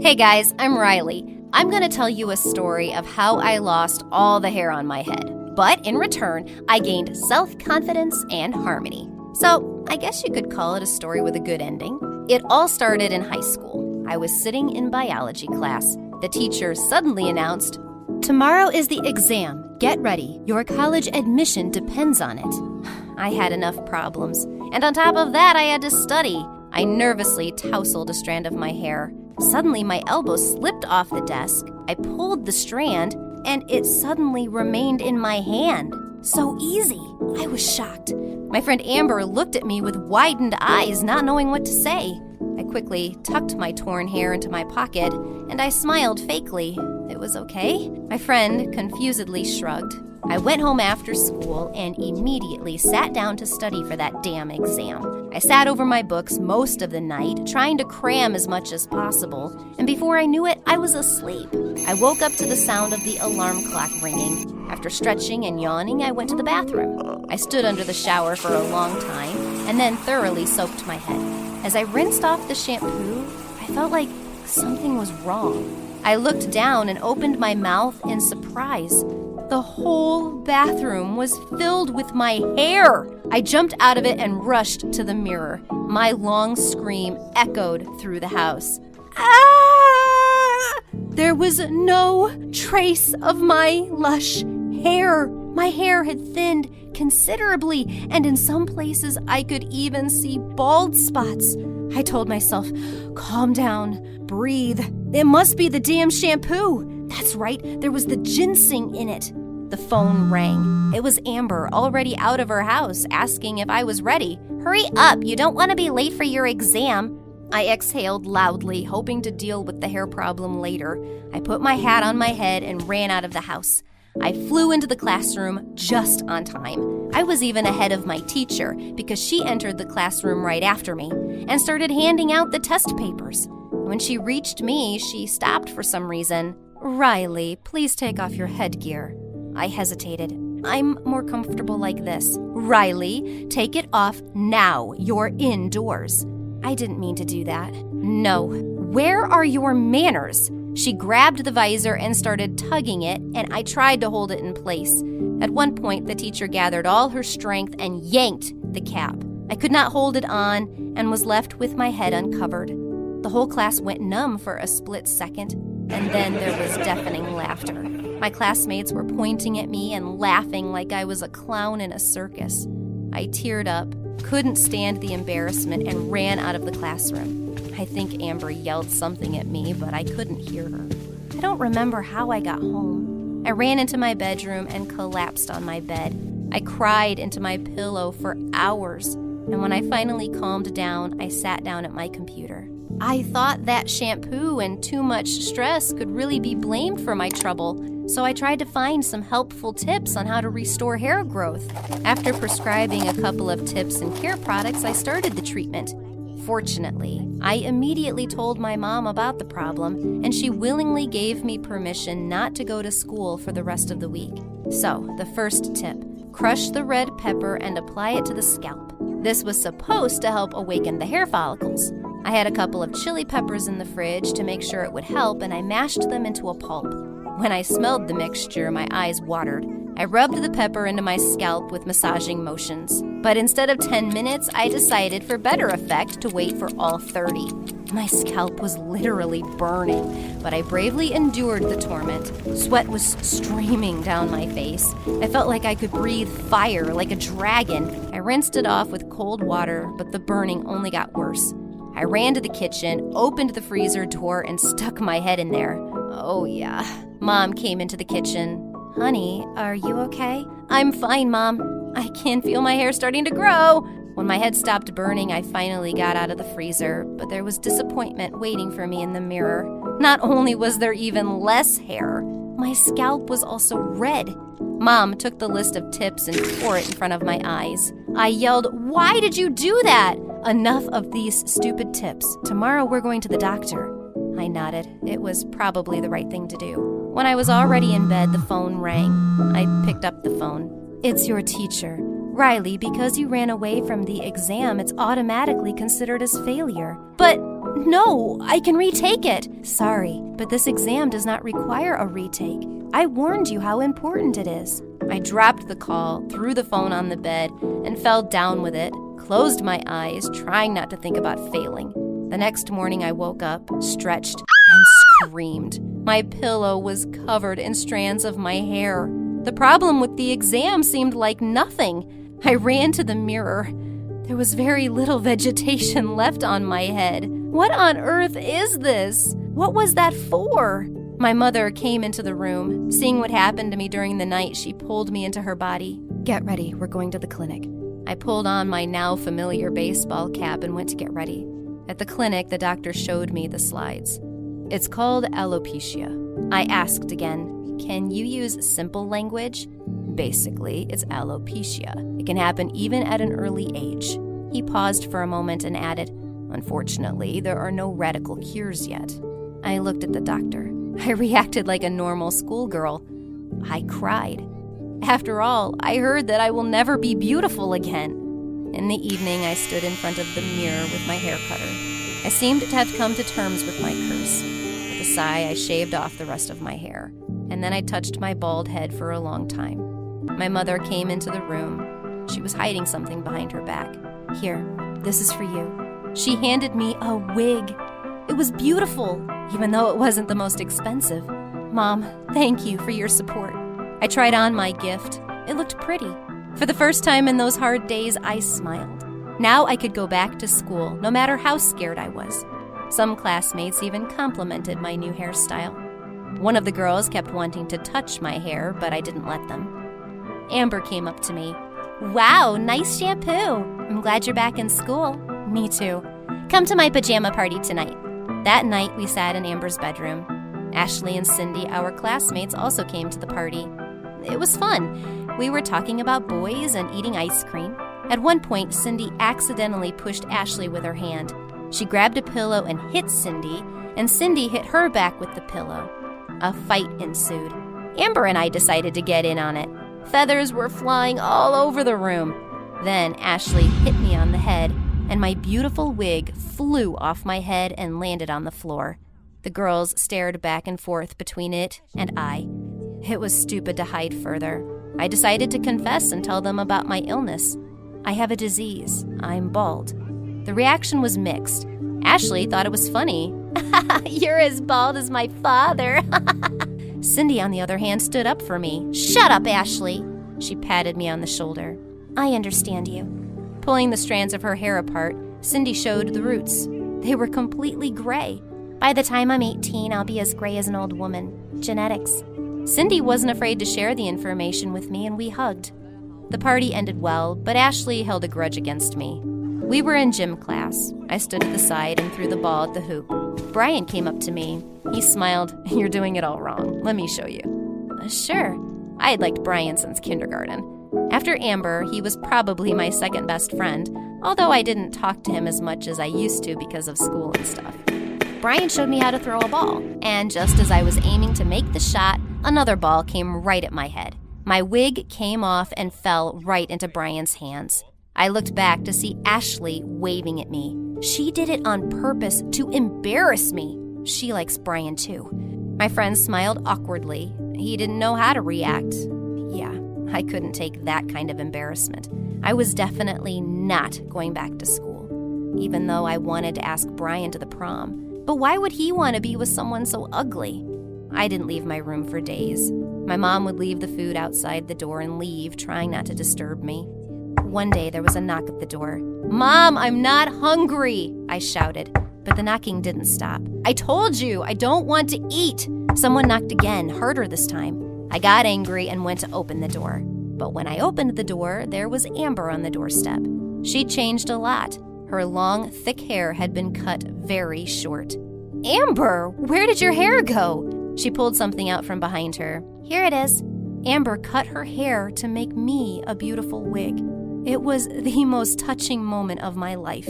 Hey guys, I'm Riley. I'm going to tell you a story of how I lost all the hair on my head. But in return, I gained self-confidence and harmony. So I guess you could call it a story with a good ending. It all started in high school. I was sitting in biology class. The teacher suddenly announced, "Tomorrow is the exam. Get ready. Your college admission depends on it." I had enough problems. And on top of that, I had to study. I nervously tousled a strand of my hair. Suddenly, my elbow slipped off the desk. I pulled the strand, and it suddenly remained in my hand. So easy. I was shocked. My friend Amber looked at me with widened eyes, not knowing what to say. I quickly tucked my torn hair into my pocket, and I smiled fakely. It was okay. My friend confusedly shrugged. I went home after school and immediately sat down to study for that damn exam. I sat over my books most of the night, trying to cram as much as possible, and before I knew it, I was asleep. I woke up to the sound of the alarm clock ringing. After stretching and yawning, I went to the bathroom. I stood under the shower for a long time and then thoroughly soaked my head. As I rinsed off the shampoo, I felt like something was wrong. I looked down and opened my mouth in surprise. The whole bathroom was filled with my hair. I jumped out of it and rushed to the mirror. My long scream echoed through the house. Ah! There was no trace of my lush hair. My hair had thinned considerably, and in some places I could even see bald spots. I told myself, calm down, breathe. It must be the damn shampoo. That's right, there was the ginseng in it. The phone rang. It was Amber, already out of her house, asking if I was ready. "Hurry up, you don't want to be late for your exam." I exhaled loudly, hoping to deal with the hair problem later. I put my hat on my head and ran out of the house. I flew into the classroom just on time. I was even ahead of my teacher because she entered the classroom right after me and started handing out the test papers. When she reached me, she stopped for some reason. "Riley, please take off your headgear." I hesitated. "I'm more comfortable like this." "Riley, take it off now. You're indoors." I didn't mean to do that. "No. Where are your manners?" She grabbed the visor and started tugging it, and I tried to hold it in place. At one point, the teacher gathered all her strength and yanked the cap. I could not hold it on and was left with my head uncovered. The whole class went numb for a split second, and then there was deafening laughter. My classmates were pointing at me and laughing like I was a clown in a circus. I teared up, couldn't stand the embarrassment, and ran out of the classroom. I think Amber yelled something at me, but I couldn't hear her. I don't remember how I got home. I ran into my bedroom and collapsed on my bed. I cried into my pillow for hours, and when I finally calmed down, I sat down at my computer. I thought that shampoo and too much stress could really be blamed for my trouble, so I tried to find some helpful tips on how to restore hair growth. After prescribing a couple of tips and care products, I started the treatment. Fortunately, I immediately told my mom about the problem, and she willingly gave me permission not to go to school for the rest of the week. So, the first tip, crush the red pepper and apply it to the scalp. This was supposed to help awaken the hair follicles. I had a couple of chili peppers in the fridge to make sure it would help, and I mashed them into a pulp. When I smelled the mixture, my eyes watered. I rubbed the pepper into my scalp with massaging motions. But instead of 10 minutes, I decided for better effect to wait for all 30. My scalp was literally burning, but I bravely endured the torment. Sweat was streaming down my face. I felt like I could breathe fire like a dragon. I rinsed it off with cold water, but the burning only got worse. I ran to the kitchen, opened the freezer door, and stuck my head in there. Oh yeah. Mom came into the kitchen. "Honey, are you okay?" "I'm fine, Mom. I can feel my hair starting to grow." When my head stopped burning, I finally got out of the freezer, but there was disappointment waiting for me in the mirror. Not only was there even less hair, my scalp was also red. Mom took the list of tips and tore it in front of my eyes. I yelled, "Why did you do that?" "Enough of these stupid tips. Tomorrow we're going to the doctor." I nodded. It was probably the right thing to do. When I was already in bed, the phone rang. I picked up the phone. "It's your teacher. Riley, because you ran away from the exam, it's automatically considered as failure." "But No, I can retake it. Sorry, but this exam does not require a retake. I warned you how important it is. I dropped the call, threw the phone on the bed, and fell down with it, closed my eyes, trying not to think about failing. The next morning I woke up, stretched, and screamed. My pillow was covered in strands of my hair. The problem with the exam seemed like nothing. I ran to the mirror. There was very little vegetation left on my head. What on earth is this? What was that for? My mother came into the room. Seeing what happened to me during the night, she pulled me into her body. Get ready, we're going to the clinic. I pulled on my now familiar baseball cap and went to get ready. At the clinic, the doctor showed me the slides. It's called alopecia. I asked again, can you use simple language? Basically, it's alopecia. It can happen even at an early age. He paused for a moment and added, unfortunately, there are no radical cures yet. I looked at the doctor. I reacted like a normal schoolgirl. I cried. After all, I heard that I will never be beautiful again. In the evening, I stood in front of the mirror with my hair cutter. I seemed to have come to terms with my curse. With a sigh, I shaved off the rest of my hair, and then I touched my bald head for a long time. My mother came into the room. She was hiding something behind her back. Here, this is for you. She handed me a wig. It was beautiful, even though it wasn't the most expensive. Mom, thank you for your support. I tried on my gift. It looked pretty. For the first time in those hard days, I smiled. Now I could go back to school, no matter how scared I was. Some classmates even complimented my new hairstyle. One of the girls kept wanting to touch my hair, but I didn't let them. Amber came up to me. Wow, nice shampoo. I'm glad you're back in school. Me too. Come to my pajama party tonight. That night, we sat in Amber's bedroom. Ashley and Cindy, our classmates, also came to the party. It was fun. We were talking about boys and eating ice cream. At one point, Cindy accidentally pushed Ashley with her hand. She grabbed a pillow and hit Cindy, and Cindy hit her back with the pillow. A fight ensued. Amber and I decided to get in on it. Feathers were flying all over the room. Then Ashley hit me on the head, and my beautiful wig flew off my head and landed on the floor. The girls stared back and forth between it and I. It was stupid to hide further. I decided to confess and tell them about my illness. I have a disease. I'm bald. The reaction was mixed. Ashley thought it was funny. You're as bald as my father. Cindy, on the other hand, stood up for me. Shut up, Ashley. She patted me on the shoulder. I understand you. Pulling the strands of her hair apart, Cindy showed the roots. They were completely gray. By the time I'm 18, I'll be as gray as an old woman. Genetics. Cindy wasn't afraid to share the information with me, and we hugged. The party ended well, but Ashley held a grudge against me. We were in gym class. I stood at the side and threw the ball at the hoop. Brian came up to me. He smiled. You're doing it all wrong. Let me show you. Sure. I had liked Brian since kindergarten. After Amber, he was probably my second best friend, although I didn't talk to him as much as I used to because of school and stuff. Brian showed me how to throw a ball, and just as I was aiming to make the shot, another ball came right at my head. My wig came off and fell right into Brian's hands. I looked back to see Ashley waving at me. She did it on purpose to embarrass me. She likes Brian too. My friend smiled awkwardly. He didn't know how to react. Yeah, I couldn't take that kind of embarrassment. I was definitely not going back to school, even though I wanted to ask Brian to the prom. But why would he want to be with someone so ugly? I didn't leave my room for days. My mom would leave the food outside the door and leave, trying not to disturb me. One day, there was a knock at the door. Mom, I'm not hungry, I shouted, but the knocking didn't stop. I told you, I don't want to eat. Someone knocked again, harder this time. I got angry and went to open the door. But when I opened the door, there was Amber on the doorstep. She'd changed a lot. Her long, thick hair had been cut very short. Amber, where did your hair go? She pulled something out from behind her. Here it is. Amber cut her hair to make me a beautiful wig. It was the most touching moment of my life.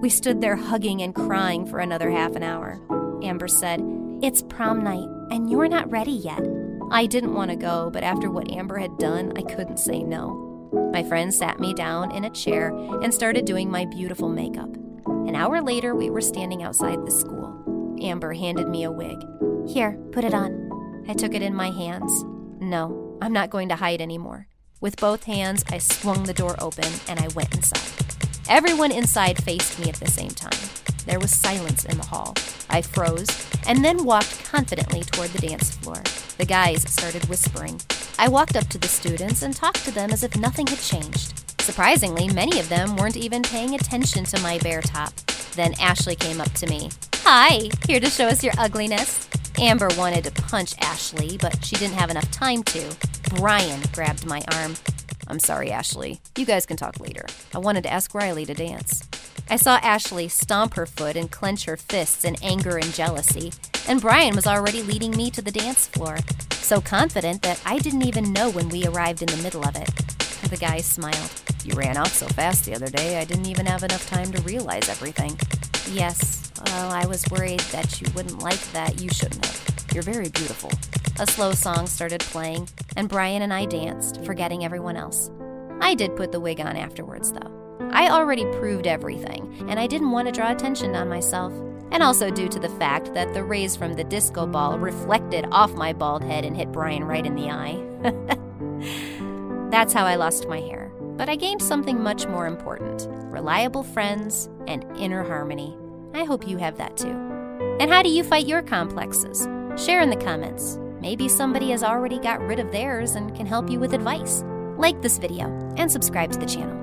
We stood there hugging and crying for another half an hour. Amber said, It's prom night, and you're not ready yet. I didn't want to go, but after what Amber had done, I couldn't say no. My friend sat me down in a chair and started doing my beautiful makeup. An hour later, we were standing outside the school. Amber handed me a wig. "Here, put it on." I took it in my hands. No, I'm not going to hide anymore. With both hands, I swung the door open and I went inside. Everyone inside faced me at the same time. There was silence in the hall. I froze and then walked confidently toward the dance floor. The guys started whispering. I walked up to the students and talked to them as if nothing had changed. Surprisingly, many of them weren't even paying attention to my bare top. Then Ashley came up to me. "Hi, here to show us your ugliness?" Amber wanted to punch Ashley, but she didn't have enough time to. Brian grabbed my arm. "I'm sorry, Ashley. You guys can talk later. I wanted to ask Riley to dance." I saw Ashley stomp her foot and clench her fists in anger and jealousy, and Brian was already leading me to the dance floor, so confident that I didn't even know when we arrived in the middle of it. The guys smiled. "You ran out so fast the other day, I didn't even have enough time to realize everything." "Yes, well, I was worried that you wouldn't like that. You shouldn't have. You're very beautiful." A slow song started playing, and Brian and I danced, forgetting everyone else. I did put the wig on afterwards, though. I already proved everything, and I didn't want to draw attention on myself. And also due to the fact that the rays from the disco ball reflected off my bald head and hit Brian right in the eye. That's how I lost my hair. But I gained something much more important: reliable friends and inner harmony. I hope you have that too. And how do you fight your complexes? Share in the comments. Maybe somebody has already got rid of theirs and can help you with advice. Like this video and subscribe to the channel.